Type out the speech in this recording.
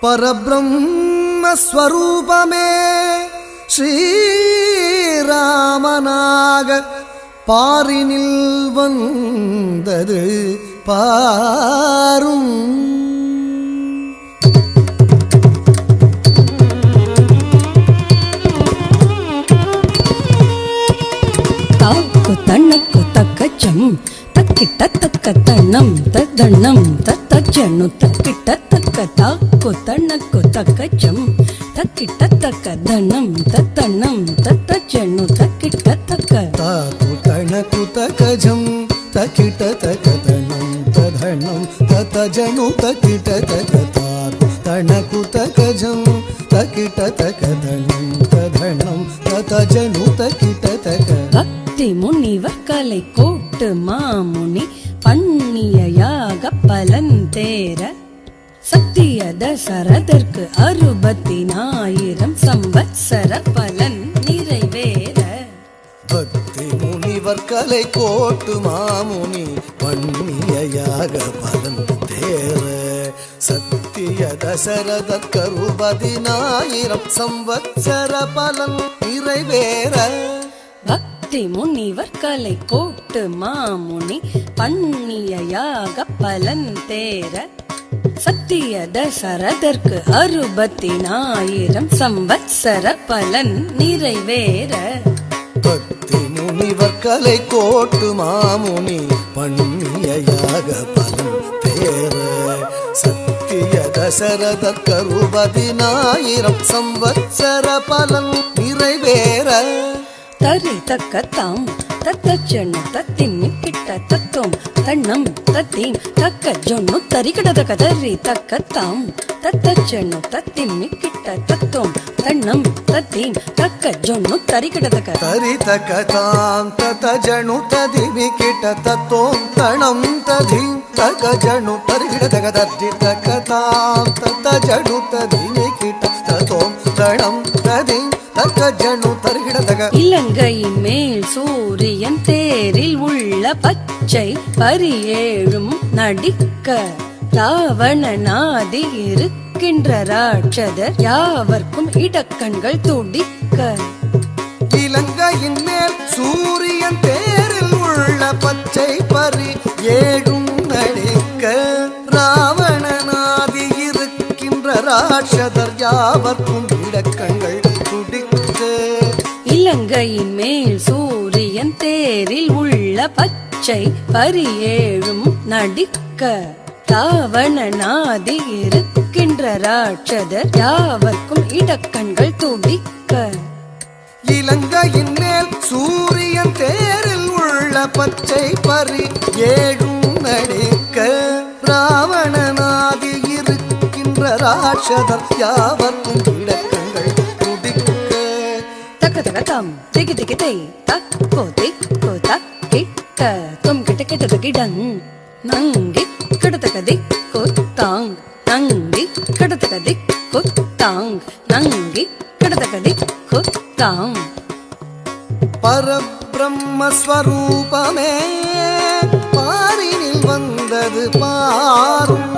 பரபிரம்மஸ்வரூபமே ஸ்ரீராமனாக பாரினில் வந்தது பாரும். தாக்கு தன்னக்கு தக்கச்சம் தக்கிட்ட தக்க தண்ணம் தண்ணம் தத்தச்சனு தக்கிட்ட தக்க தாக்கு தன்னக்கு தக்கச்சம் தக்கிட்ட தக்க தண்ணம் தண்ணம் தத்தச்சனு தக்கிட்ட தக்க தாக்கு தனக்கு தக்கஜம் தக்கிட்ட தக்க தண்ணம் தண்ணம் தத்தஜனு தக்கிட்ட தக்க தாக்கு தனக்கு தக்கஜம் தக்கிட்ட தக்க தண்ணம் தண்ணம் தத்தஜனு தக்கிட்ட தக்க. பக்தி முனிவர் கலை கோட்டு மாமுனி பண்ணிய யாக பலன் தேர சத்திய தசரதற்கு 60,000 சம்பத்சர பலன் நிறைவேற. பக்தி முனிவர் கலை கோட்டு மாமுனி பண்ணிய யாக பலன் தேர சத்திய தசரதற்கு 60,000 சம்பத்சர பலன் நிறைவேற. பக்தி முனிவர் கலை கோட்டு மாமுனி பண்ணிய யாக பலன் தேர சத்திய தசரதற்கு 60,000 சம்பத்சர பலன் நிறைவேற. பக்தி முனிவர் கலை கோட்டு மாமுனி பண்ணிய யாக பலன் தேர சத்திய தசரதற்கு 60,000 சம்பத்சர பலன் நிறைவேற. தரி தக்க தாம் தத்தச்சனு தத்திம்மி கிட்ட தத்தும் தண்ணம் தத்தீம் தக்க ஜொன்னு தரிகிட தக்க தரி தக்க தாம் தத்தச்சனு தத்திம்மி கிட்ட தத்தும் தண்ணம் தத்தீம் தக்க ஜொன்னு தரிகிட தக்க தரி தக்க தாம் தத்தஜனு ததிமி கிட்ட தத்தும் தணம் ததீம் தக்க ஜனு தரிகிட தக்க தரி தக்க தாம் தத்தஜனு ததிமி கிட்ட தத்தும் தணம் ததீம் தக்க ஜனு தரிகிட தக்க. இலங்கையின் மேல் சூரியன் தேரில் உள்ள பச்சை பரியேழும் நடிக்க ராவணனாதி இருக்கின்ற ராட்சதர் யாவர்க்கும் இடக்கண்கள் துடிக்க. இலங்கையின் மேல் சூரியன் தேரில் உள்ள பச்சை பரி ஏழும் நடிக்க ராவணனாதி இருக்கின்ற ராட்சதர் யாவர்க்கும் இடக்கண்கள் துடிக்க. இலங்கையின் மேல் சூரியன் தேரில் உள்ள பச்சை பரியேழும் நடிக்க ராவணனாதி இருக்கின்ற ராட்சதர் யாவர்க்கும் இடக்கண்கள் துடிக்க. இலங்கையின் மேல் சூரியன் தேரில் உள்ள பச்சை பரி ஏழும் நடிக்க ராவணனாதி இருக்கின்ற ராட்சதர் யாவர்க்கும் இடக்கண்கள் துடிக்க. தக்க தக்க தம் திகி திகி தை தக்கோ திக்கோ தக்கிட்ட தும் கிட்ட கிட்ட தகிடங் நங்கி கிடத்தக்க திக்கோ தாங் நங்கி கிடத்தக்க திக்கோ தாங் நங்கி கிடத்தக்க திக்கோ தாங். பரபிரம்மஸ்வரூபமே பாரினில் வந்தது பாரும்.